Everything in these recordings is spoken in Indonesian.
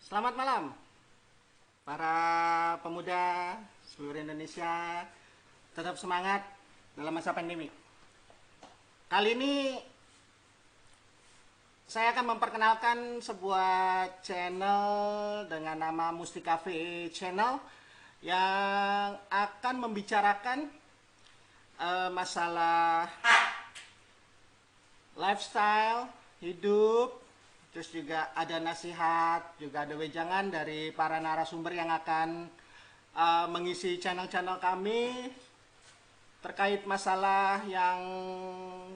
Selamat malam, para pemuda seluruh Indonesia. Tetap semangat dalam masa pandemi. Kali ini saya akan memperkenalkan sebuah channel dengan nama Musti Cafe Channel yang akan membicarakan masalah lifestyle, hidup, terus juga ada nasihat, juga ada wejangan dari para narasumber yang akan mengisi channel-channel kami terkait masalah yang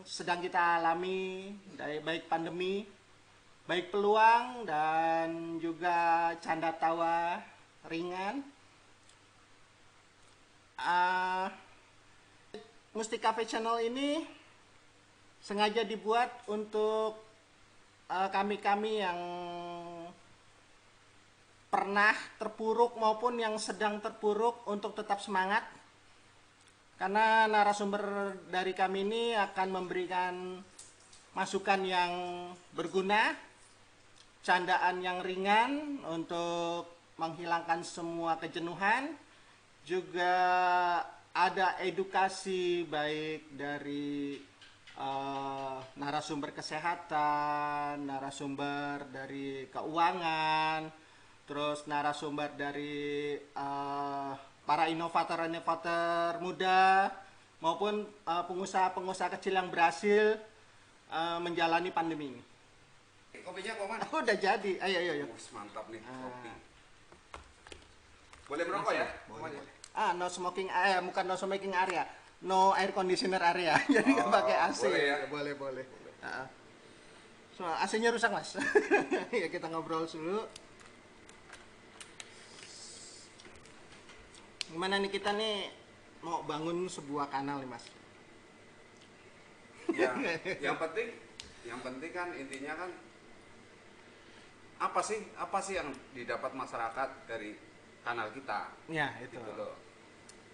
sedang kita alami, dari baik pandemi, baik peluang dan juga canda tawa ringan. Musti Cafe Channel ini sengaja dibuat untuk kami-kami yang pernah terpuruk maupun yang sedang terpuruk untuk tetap semangat, karena narasumber dari kami ini akan memberikan masukan yang berguna, candaan yang ringan untuk menghilangkan semua kejenuhan, juga ada edukasi baik dari narasumber kesehatan, narasumber dari keuangan, terus narasumber dari para inovator-inovator muda maupun pengusaha-pengusaha kecil yang berhasil menjalani pandemi ini. Kopinya kok mana? Udah jadi, ayo. Mantap nih kopi. Boleh merokok ya? Boleh. No smoking, bukan no smoking area. No air conditioner area, jadi nggak pakai AC. Boleh ya? Boleh. So, AC-nya rusak, Mas. Ya, kita ngobrol dulu. Gimana nih, kita nih mau bangun sebuah kanal nih, Mas? Ya, yang penting kan intinya kan apa sih yang didapat masyarakat dari kanal kita? Ya, itu. Gitu loh.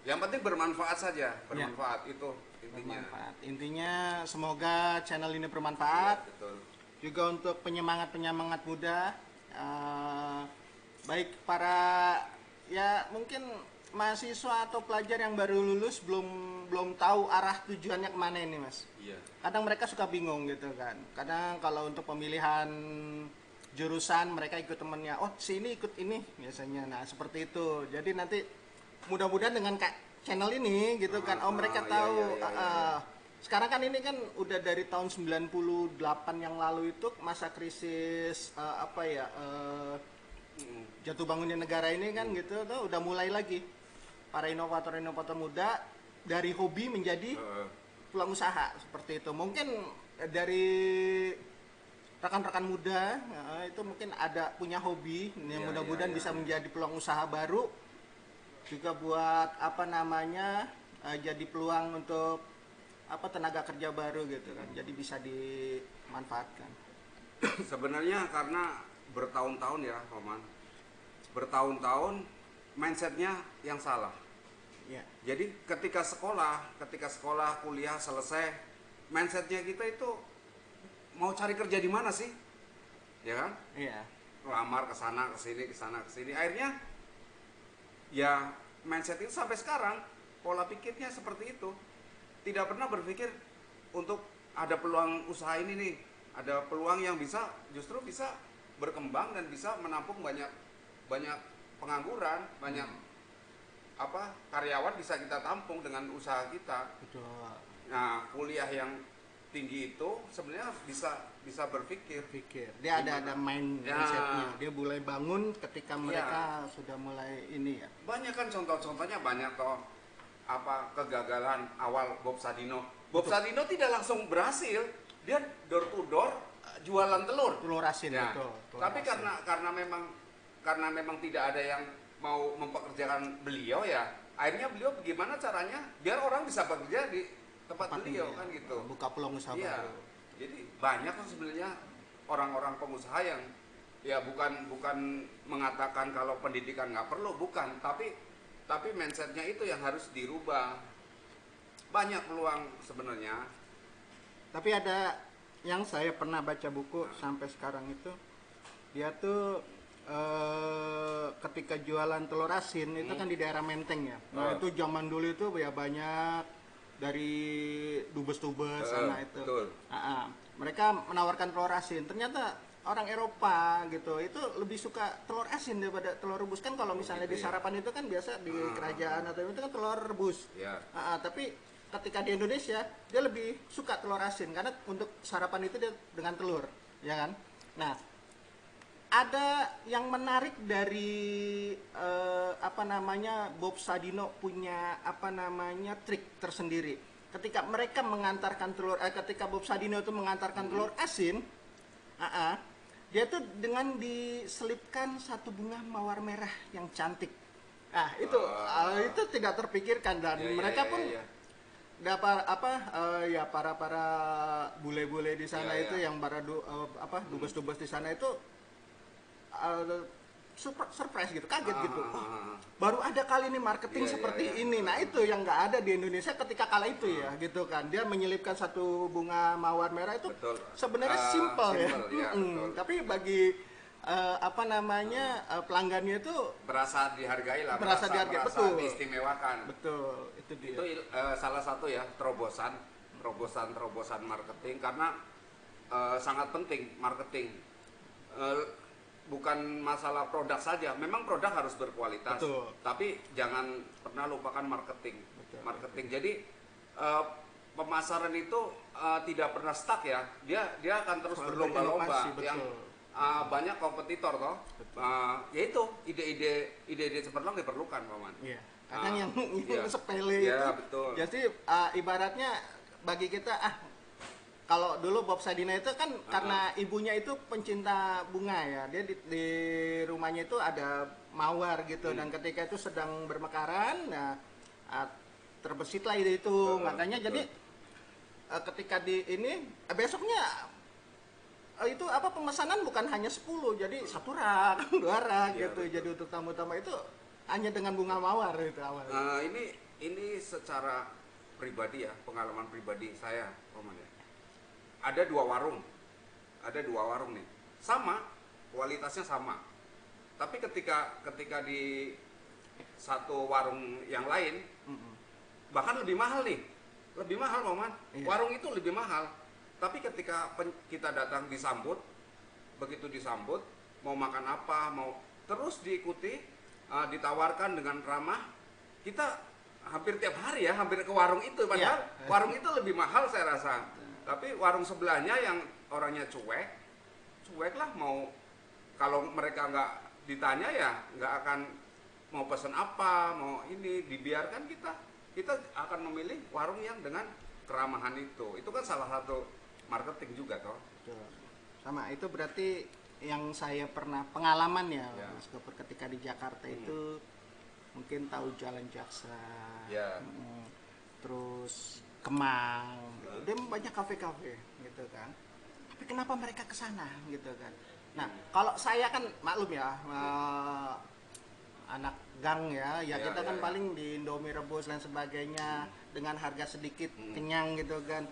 Yang penting bermanfaat saja, bermanfaat ya. Itu intinya. Bermanfaat. Intinya semoga channel ini bermanfaat. Ya, betul. Juga untuk penyemangat muda, baik para ya mungkin mahasiswa atau pelajar yang baru lulus belum tahu arah tujuannya kemana ini, Mas. Iya. Kadang mereka suka bingung gitu kan. Kadang kalau untuk pemilihan jurusan mereka ikut temennya, oh sini ikut ini biasanya. Nah seperti itu. Jadi nanti mudah-mudahan dengan channel ini gitu kan, mereka tahu. Sekarang kan ini kan udah dari tahun 98 yang lalu itu masa krisis jatuh bangunnya negara ini kan gitu tuh udah mulai lagi para inovator-inovator muda dari hobi menjadi peluang usaha seperti itu. Mungkin dari rekan-rekan muda itu mungkin ada punya hobi yang mudah-mudahan bisa menjadi peluang usaha baru, juga buat jadi peluang untuk tenaga kerja baru gitu kan, jadi bisa dimanfaatkan. Sebenarnya karena bertahun-tahun ya, Roman, bertahun-tahun mindsetnya yang salah. Ya. Jadi ketika sekolah, kuliah selesai, mindsetnya kita itu mau cari kerja di mana sih, ya kan? Iya. Lamar ke sana ke sini. Akhirnya ya mindset itu sampai sekarang pola pikirnya seperti itu. Tidak pernah berpikir untuk ada peluang usaha ini nih, ada peluang yang justru bisa berkembang dan bisa menampung banyak pengangguran, banyak karyawan bisa kita tampung dengan usaha kita. Betul. Nah, kuliah yang tinggi itu sebenarnya bisa berpikir. Dia ada mindsetnya. Dia mulai bangun ketika mereka sudah mulai ini ya. Banyak kan contohnya banyak toh. Kegagalan awal Bob Sadino. Bob Sadino tidak langsung berhasil. Dia door to door jualan telur asin ya. Betul. Tapi asin. karena memang tidak ada yang mau mempekerjakan beliau ya, akhirnya beliau bagaimana caranya biar orang bisa bekerja di tempat beliau kan gitu. Buka peluang usaha baru. Jadi banyak kan sebenarnya orang-orang pengusaha yang ya bukan mengatakan kalau pendidikan nggak perlu, bukan, tapi mindsetnya itu yang harus dirubah. Banyak peluang sebenarnya. Tapi ada yang saya pernah baca buku sampai sekarang itu, dia tuh ketika jualan telur asin itu kan di daerah Menteng ya. Nah itu zaman dulu itu ya banyak dari dubes-dubes sana itu. Betul. Mereka menawarkan telur asin. Ternyata orang Eropa gitu itu lebih suka telur asin daripada telur rebus. Kan kalau misalnya di sarapan itu kan biasa di kerajaan atau itu kan telur rebus. Tapi ketika di Indonesia dia lebih suka telur asin karena untuk sarapan itu dia dengan telur, ya kan? Nah, ada yang menarik dari Bob Sadino punya trik tersendiri. Ketika mereka mengantarkan ketika Bob Sadino itu mengantarkan telur asin, dia tuh dengan diselipkan satu bunga mawar merah yang cantik. Itu tidak terpikirkan dan mereka pun dapat para bule-bule di sana yang para dubes-dubes di sana itu surprise gitu, kaget gitu. Baru ada kali ini marketing seperti ini. Nah itu yang nggak ada di Indonesia ketika kala itu ya gitu kan. Dia menyelipkan satu bunga mawar merah itu sebenarnya simple ya. Tapi bagi pelanggannya itu merasa dihargai lah, merasa betul, diistimewakan. Betul, itu dia. Itu salah satu ya terobosan marketing karena sangat penting marketing. Bukan masalah produk saja, memang produk harus berkualitas, tapi jangan pernah lupakan marketing. Jadi pemasaran itu tidak pernah stuck ya, dia akan terus berlomba-lomba. Yang banyak kompetitor toh, yaitu ide-ide cemerlang diperlukan, Paman. Kadang yang sepele itu, betul. Jadi ibaratnya bagi kita kalau dulu Bob Sadino itu kan karena ibunya itu pencinta bunga ya, dia di rumahnya itu ada mawar gitu dan ketika itu sedang bermekaran, terbesitlah ide itu, makanya jadi ketika di ini besoknya itu pemesanan bukan hanya 10, jadi 1 rak, 2 rak gitu. Jadi untuk tamu-tamu itu hanya dengan bunga mawar itu awalnya. Ini secara pribadi ya, pengalaman pribadi saya, Paman ya. Ada dua warung nih, sama kualitasnya sama, tapi ketika di satu warung yang lain bahkan lebih mahal Paman. Warung itu lebih mahal, tapi ketika kita datang begitu disambut mau makan apa, mau terus diikuti, ditawarkan dengan ramah, kita hampir tiap hari ya hampir ke warung itu, padahal warung itu lebih mahal saya rasa. Tapi warung sebelahnya yang orangnya cuek lah, mau kalau mereka nggak ditanya ya nggak akan mau pesan apa, mau ini, dibiarkan kita akan memilih warung yang dengan keramahan itu. Itu kan salah satu marketing juga toh. Sama itu berarti yang saya pernah pengalaman ya, Mas Gopur, ketika di Jakarta itu mungkin tahu Jalan Jaksa, terus Kemang, dia banyak kafe-kafe gitu kan. Tapi kenapa mereka ke sana gitu kan? Nah, kalau saya kan maklum ya, anak gang ya kita kan paling di Indomie rebus dan sebagainya dengan harga sedikit kenyang gitu kan.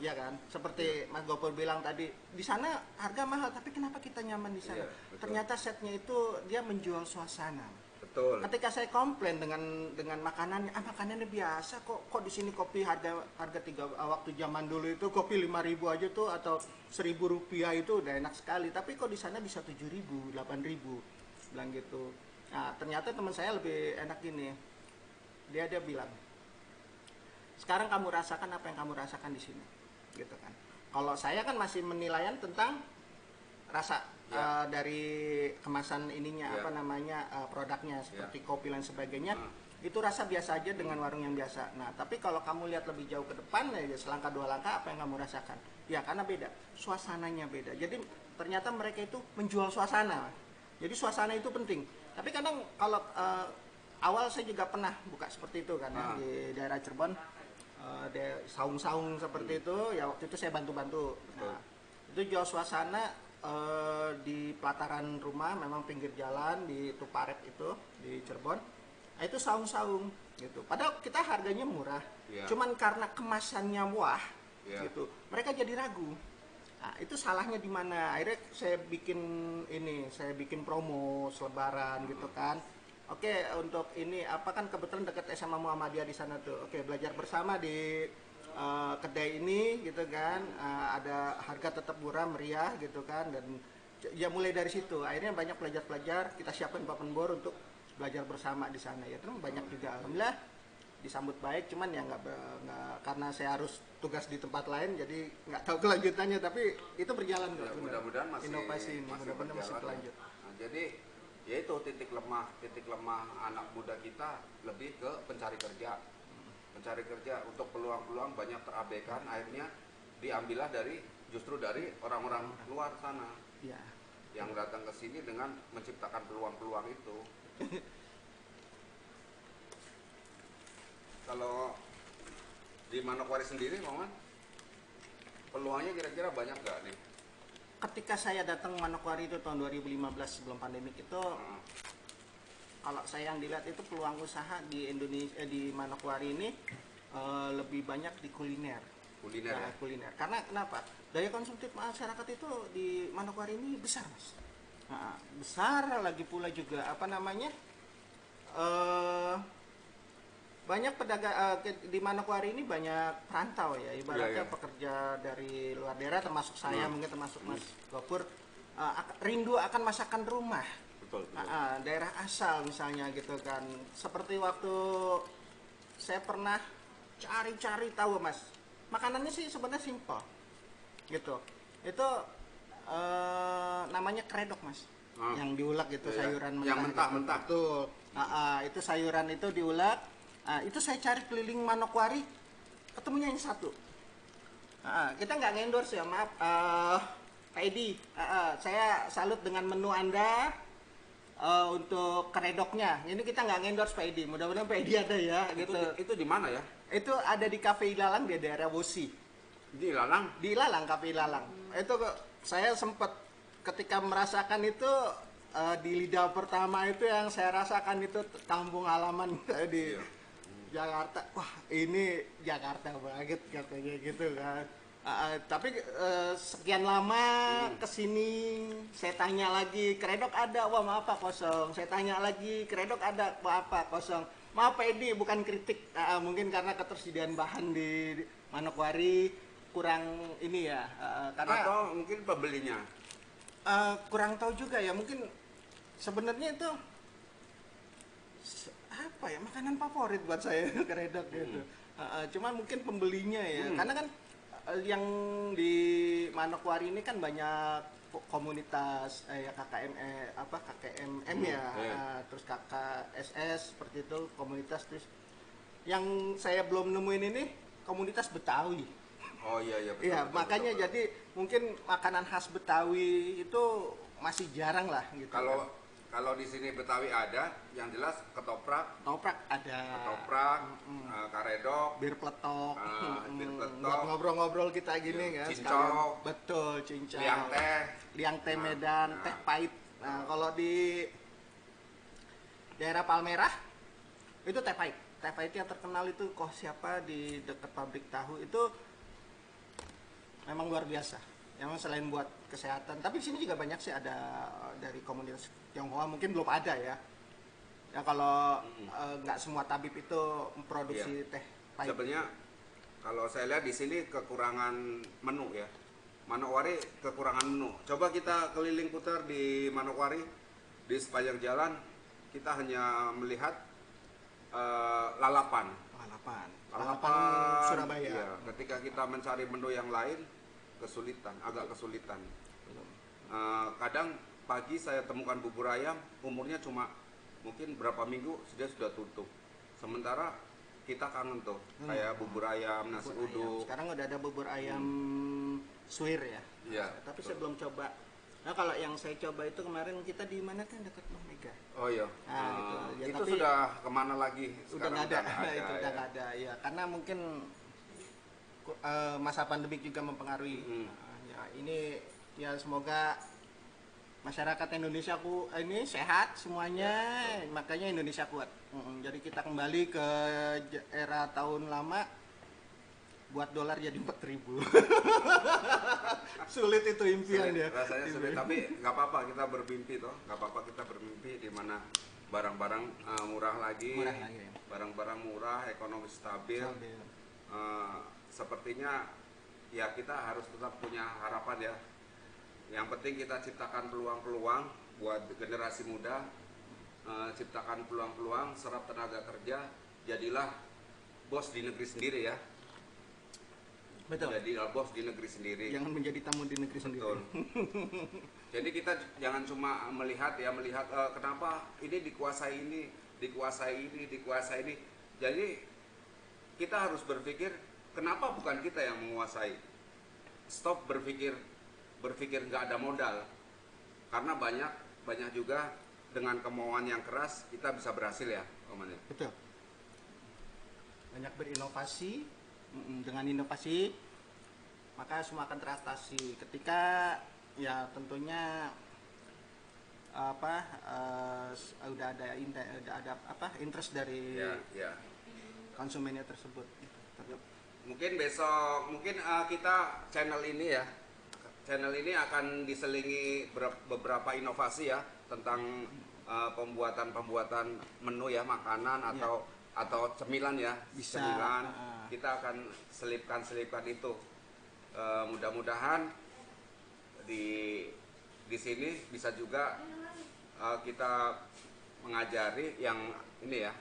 Ya kan? Seperti Mas Gopur bilang tadi, di sana harga mahal, tapi kenapa kita nyaman di sana? Ternyata setnya itu dia menjual suasana. Betul. Ketika saya komplain dengan makanannya, makanannya biasa kok di sini kopi harga 3 waktu zaman dulu itu kopi 5.000 aja tuh atau 1.000 rupiah itu udah enak sekali, tapi kok di sana bisa 7.000, 8.000 bilang gitu. Nah, ternyata teman saya lebih enak gini. Dia bilang, "Sekarang kamu rasakan apa yang kamu rasakan di sini." Gitu kan. Kalau saya kan masih menilaian tentang rasa dari kemasan ininya produknya seperti kopi dan sebagainya, itu rasa biasa aja dengan warung yang biasa. Nah tapi kalau kamu lihat lebih jauh ke depan ya selangkah 2 langkah, apa yang kamu rasakan ya, karena beda, suasananya beda. Jadi ternyata mereka itu menjual suasana, jadi suasana itu penting. Tapi kadang kalau awal saya juga pernah buka seperti itu kan di daerah Cirebon, saung-saung seperti itu ya, waktu itu saya bantu-bantu. Nah, itu jual suasana di pelataran rumah, memang pinggir jalan di Tuparet itu di Cirebon. Nah, itu saung-saung gitu. Padahal kita harganya murah, cuman karena kemasannya wah gitu, mereka jadi ragu. Nah, itu salahnya di mana? Akhirnya saya bikin promo selebaran gitu kan. Oke, untuk ini apa kan kebetulan dekat SMA Muhammadiyah di sana tuh. Oke, belajar bersama di kedai ini gitu kan. Ada harga tetap murah, meriah gitu kan, dan ya mulai dari situ. Akhirnya banyak pelajar-pelajar kita siapkan papan bor untuk belajar bersama di sana ya. Terus banyak juga alhamdulillah disambut baik, cuman ya nggak karena saya harus tugas di tempat lain jadi nggak tahu kelanjutannya, tapi itu berjalan Ya, kok. mudah-mudahan masih inovasi ini mudah-mudahan masih berjalan ya. berlanjut. Nah, jadi ya itu titik lemah anak muda kita lebih ke pencari kerja untuk peluang-peluang banyak terabaikan, akhirnya diambillah justru dari orang-orang luar sana Ya, yang datang ke sini dengan menciptakan peluang-peluang itu. Kalau di Manokwari sendiri, Maman, peluangnya kira-kira banyak nggak nih? ketika saya datang Manokwari itu tahun 2015 sebelum pandemik itu, kalau saya yang dilihat itu peluang usaha di Indonesia, di Manokwari ini lebih banyak di kuliner. Kuliner ya? Kuliner. Karena kenapa? Daya konsumtif masyarakat itu di Manokwari ini besar, Mas. Nah, besar lagi pula juga apa namanya? eh banyak pedagang di Manokwari ini banyak perantau ya, ibaratnya pekerja dari luar daerah, termasuk saya, mungkin termasuk Mas Gopur, rindu akan masakan rumah. Betul. Daerah asal misalnya gitu kan. Seperti waktu saya pernah cari-cari tahu Mas, makanannya sih sebenarnya simpel gitu. Itu namanya kredok Mas, yang diulek gitu, sayuran yang mentah-mentah. Betul. Itu sayuran itu diulek. Itu saya cari keliling Manokwari, ketemunya yang satu. Kita nggak ngendorse ya, maaf, Pak Edi. Saya salut dengan menu Anda untuk keredoknya. Ini kita nggak ngendorse Pak Edi. Mudah-mudahan Pak Edi ada ya. Gitu. Itu di mana ya? Itu ada di Cafe Ilalang di daerah Wosi. Di Lalang? Di Ilalang, Cafe Ilalang. Itu saya sempat ketika merasakan itu di lidah pertama itu yang saya rasakan itu kampung halaman di Jakarta. Wah, ini Jakarta banget katanya gitu kan. Tapi sekian lama kesini saya tanya lagi, kredok ada? Wah maaf Pak, kosong. Saya tanya lagi, kredok ada? Apa kosong. Maaf Pak Edi, bukan kritik. Mungkin karena ketersediaan bahan di Manokwari kurang ini ya. Karena atau mungkin pembelinya? kurang tahu juga ya. Mungkin sebenarnya itu apa ya, makanan favorit buat saya kredok gitu. Cuman mungkin pembelinya ya, karena kan yang di Manokwari ini kan banyak komunitas ya KKMM ya, terus KKSS seperti itu komunitas. Terus yang saya belum nemuin ini komunitas Betawi. Oh iya betul. Iya, betul, makanya betul. jadi mungkin makanan khas Betawi itu masih jarang lah gitu. Kalau di sini Betawi ada, yang jelas ketoprak ada, karedok, bir pletok, bir buat pletok, ngobrol-ngobrol kita gini kan. cincau, Betul, cincau. liang teh Medan, teh pahit. Nah, kalau di daerah Palmerah itu teh pahit. Teh pahit yang terkenal itu siapa di dekat pabrik tahu itu memang luar biasa. Yang selain buat kesehatan, tapi di sini juga banyak sih ada dari komunitas Tionghoa, mungkin belum ada ya. Ya kalau nggak semua tabib itu memproduksi teh pahit. Sebenarnya kalau saya lihat di sini kekurangan menu ya. Manokwari kekurangan menu. Coba kita keliling putar di Manokwari, di sepanjang jalan kita hanya melihat lalapan Surabaya. Iya, ketika kita mencari menu yang lain agak kesulitan. Kadang pagi saya temukan bubur ayam, umurnya cuma mungkin berapa minggu sudah tutup. Sementara kita kangen tuh kayak bubur ayam, nasi uduk. Sekarang udah ada bubur ayam suwir ya. Iya. Tapi saya belum coba. Nah kalau yang saya coba itu kemarin kita di mana kan dekat Bang Mega. Oh iya. Gitu. Ya, itu tapi sudah kemana lagi? Udah nggak ada. Itu udah ya. nggak ada ya. Karena mungkin masa pandemik juga mempengaruhi. Ya ini ya semoga masyarakat Indonesia ini sehat semuanya, makanya Indonesia kuat. Jadi kita kembali ke era tahun lama, buat dolar jadi 4.000. Sulit itu impian ya. Rasanya sulit, tapi nggak apa-apa kita bermimpi toh, nggak apa-apa kita bermimpi di mana barang-barang murah lagi, Ya. barang-barang murah, ekonomi stabil. Sepertinya ya kita harus tetap punya harapan ya. Yang penting kita ciptakan peluang-peluang buat generasi muda, ciptakan peluang-peluang, serap tenaga kerja, jadilah bos di negeri sendiri ya. Betul. Jadi bos di negeri sendiri. Jangan menjadi tamu di negeri sendiri. Betul. Jadi kita jangan cuma melihat kenapa ini dikuasai ini, dikuasai ini. Jadi kita harus berpikir kenapa bukan kita yang menguasai. Stop berpikir nggak ada modal. Karena banyak juga dengan kemauan yang keras kita bisa berhasil ya, Om Anil. Betul. Banyak berinovasi, dengan inovasi maka semua akan teratasi. Ketika ya tentunya udah ada interest dari konsumennya tersebut. Mungkin besok kita channel ini akan diselingi beberapa inovasi ya tentang pembuatan menu ya, makanan atau cemilan ya. Bisa, cemilan kita akan selipkan itu. Mudah-mudahan di sini bisa juga kita mengajari yang ini ya,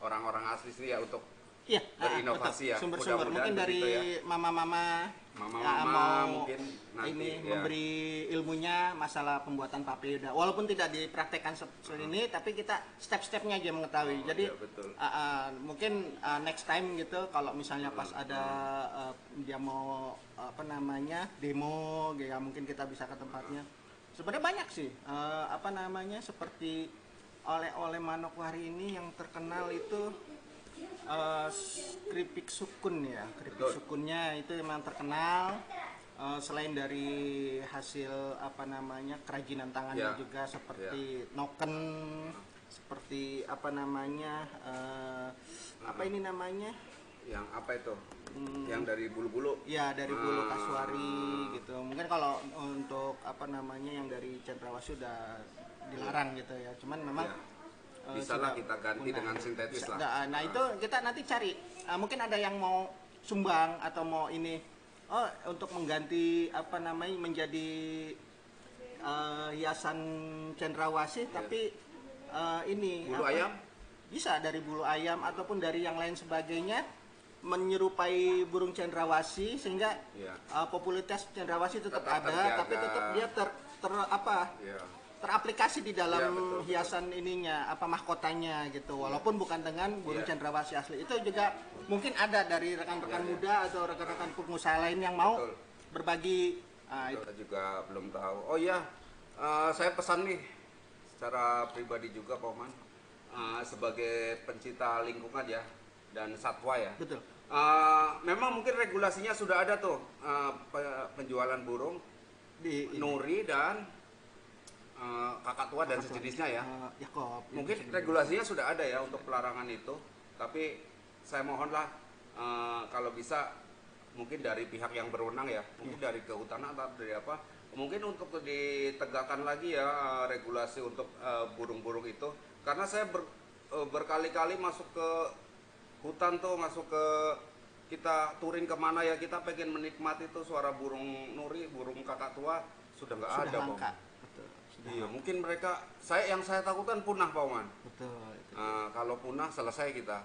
orang-orang asli sini ya untuk berinovasi ya. Sumber-sumber mungkin dari ya. mama-mama mungkin nanti ini ya. memberi ilmunya masalah pembuatan papeda. Walaupun tidak dipraktekkan seperti ini, tapi kita step-stepnya aja mengetahui. Jadi ya, betul. Mungkin next time gitu, kalau misalnya pas ada dia mau demo, ya mungkin kita bisa ke tempatnya. Sebenarnya banyak sih seperti oleh-oleh Manokwari ini yang terkenal itu. Keripik sukun ya, sukunnya itu memang terkenal. Selain dari hasil kerajinan tangannya juga seperti noken, seperti yang apa itu? Yang dari bulu-bulu? Ya, dari bulu kasuari gitu. Mungkin kalau untuk yang dari cendrawasih sudah dilarang gitu ya. Cuman memang bisa lah kita ganti dengan sintetis lah. Nah itu kita nanti cari. Mungkin ada yang mau sumbang atau mau ini untuk mengganti menjadi hiasan cendrawasih, tapi ini bulu ayam bisa dari bulu ayam ataupun dari yang lain sebagainya, menyerupai burung cendrawasih sehingga popularitas cendrawasih tetap ada, terjaga. tapi tetap dia teraplikasi di dalam betul. hiasan ininya mahkotanya gitu, walaupun bukan dengan burung cendrawasih asli. Itu juga mungkin ada dari rekan-rekan muda atau rekan-rekan pengusaha lain yang mau berbagi. Kita juga belum tahu. Oh iya, saya pesan nih secara pribadi juga Pak Oman, sebagai pencinta lingkungan ya dan satwa ya. Betul. Memang mungkin regulasinya sudah ada tuh, penjualan burung nuri dan kakak tua dan sejenisnya ya. Mungkin regulasinya sudah ada ya untuk pelarangan itu, tapi saya mohonlah kalau bisa mungkin dari pihak yang berwenang ya, mungkin dari kehutanan atau dari apa, mungkin untuk ditegakkan lagi ya regulasi untuk burung-burung itu, karena saya berkali-kali masuk ke hutan tuh, kita touring kemana ya, kita pengen menikmati tuh suara burung nuri, burung kakak tua sudah nggak ada langka. Iya, mungkin mereka, yang saya takutkan punah Pak Oman. Betul. Kalau punah selesai kita.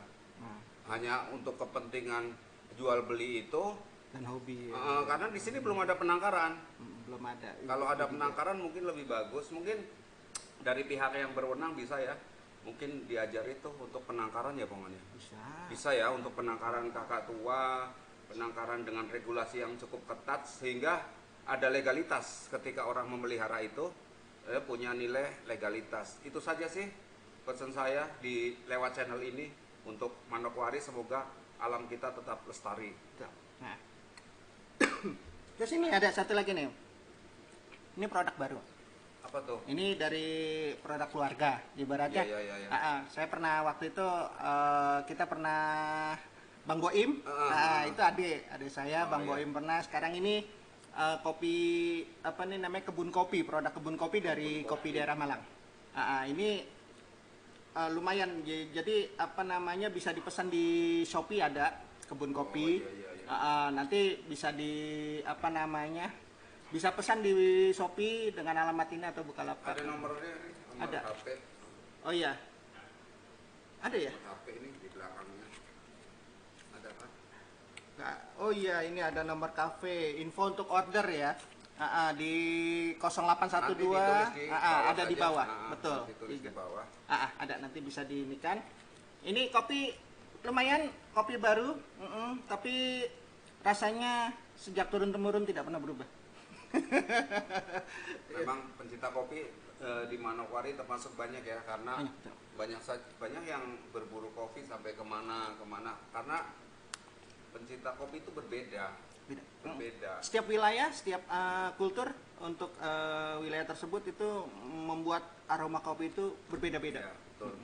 Hanya untuk kepentingan jual beli itu dan hobi. Karena di sini belum ada penangkaran. Belum ada. Kalau ada penangkaran mungkin lebih bagus. Mungkin dari pihak yang berwenang bisa ya. Mungkin diajar itu untuk penangkaran ya Pak Oman ya. Bisa ya untuk penangkaran kakak tua, penangkaran dengan regulasi yang cukup ketat sehingga ada legalitas ketika orang memelihara itu. Punya nilai legalitas. Itu saja sih pesan saya di lewat channel ini untuk Manokwari, semoga alam kita tetap lestari. Nah. Terus ini ada satu lagi nih. Ini produk baru. Apa tuh? Ini dari produk keluarga. Ibaratnya ya. saya pernah waktu itu kita pernah Bang Boim. Nah, itu adik saya Bang Boim pernah. Sekarang ini kopi apa nih namanya kebun kopi, produk kebun kopi dari kopi daerah Malang. Ini lumayan, jadi apa namanya bisa dipesan di Shopee, ada kebun kopi. Nanti bisa di apa namanya bisa pesan di Shopee dengan alamat ini atau Bukalapak. Ada nomornya nih, nomor Ada. HP. Oh iya, ada ya? HP ini di belakangnya. Ada kan? Oh iya, ini ada nomor kafe, info untuk order ya. Di 0812, ada di bawah, betul. Ditulis di bawah. Ada, nanti bisa diinikan. Ini kopi lumayan, kopi baru, tapi rasanya sejak turun temurun tidak pernah berubah. Memang pencinta kopi di Manokwari termasuk banyak ya, karena banyak yang berburu kopi sampai kemana karena pencinta kopi itu berbeda. Setiap wilayah, setiap kultur untuk wilayah tersebut itu membuat aroma kopi itu berbeda-beda. Ya, betul.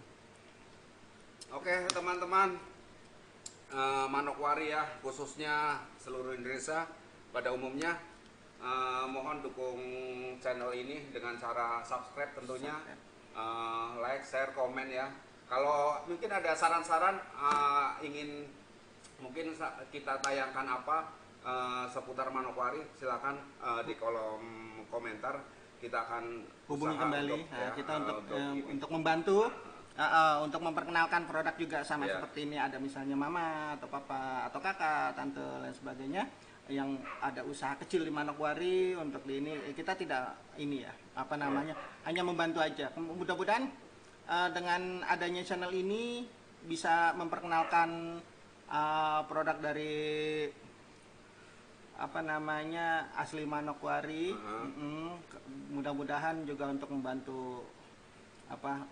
Oke teman-teman, Manokwari ya, khususnya seluruh Indonesia pada umumnya, mohon dukung channel ini dengan cara subscribe tentunya, like, share, komen ya. Kalau mungkin ada saran-saran ingin mungkin kita tayangkan apa seputar Manokwari, silakan di kolom komentar, kita akan hubungi kembali kita untuk membantu untuk memperkenalkan produk juga sama seperti ini, ada misalnya mama atau papa atau kakak, tante dan sebagainya yang ada usaha kecil di Manokwari. Untuk di ini kita tidak ini ya apa namanya hanya membantu aja. Mudah-mudahan dengan adanya channel ini bisa memperkenalkan produk dari apa namanya asli Manokwari. Mudah-mudahan juga untuk membantu apa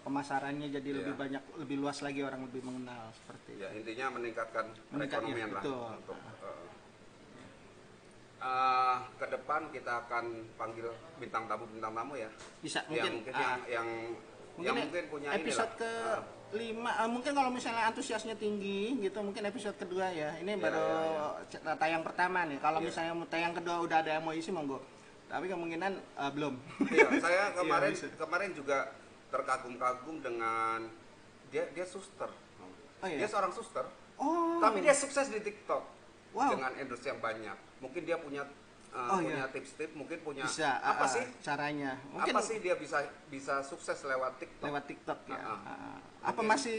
pemasarannya jadi lebih banyak, lebih luas lagi, orang lebih mengenal seperti ya, intinya meningkatkan perekonomian lah. Untuk ke depan kita akan panggil bintang tamu ya, bisa mungkin yang mungkin punya episode ke-5 mungkin kalau misalnya antusiasnya tinggi gitu, mungkin episode kedua ya. Ini baru tayang pertama nih. Kalau misalnya tayang kedua udah ada yang mau isi, monggo. Tapi kemungkinan belum. Iya, saya kemarin juga terkagum-kagum dengan dia suster. Dia seorang suster. Tapi dia sukses di TikTok dengan endorse yang banyak. Mungkin dia punya tips-tips, mungkin punya apa sih caranya? Mungkin apa sih dia bisa sukses lewat TikTok? Lewat TikTok ya. Apa masih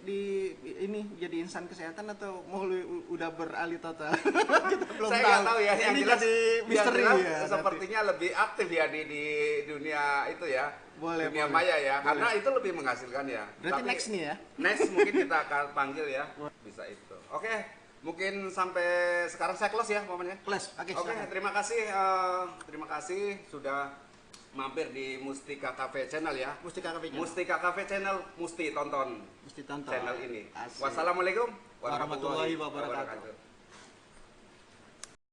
di ini jadi insan kesehatan atau mau udah beralih total? Kita belum saya nggak tahu ya. Yang ini jelas, jadi misteri ya. Sepertinya lebih aktif ya di dunia itu ya. Dunia maya ya. Karena itu lebih menghasilkan ya. Berarti next nih ya. Next mungkin kita akan panggil ya. Bisa itu. Oke. Mungkin sampai sekarang saya close ya momennya. Close. Oke, terima kasih sudah mampir di Mustika Cafe Channel ya. Mustika Cafe Channel, mesti tonton channel ini. Wassalamualaikum warahmatullahi wabarakatuh.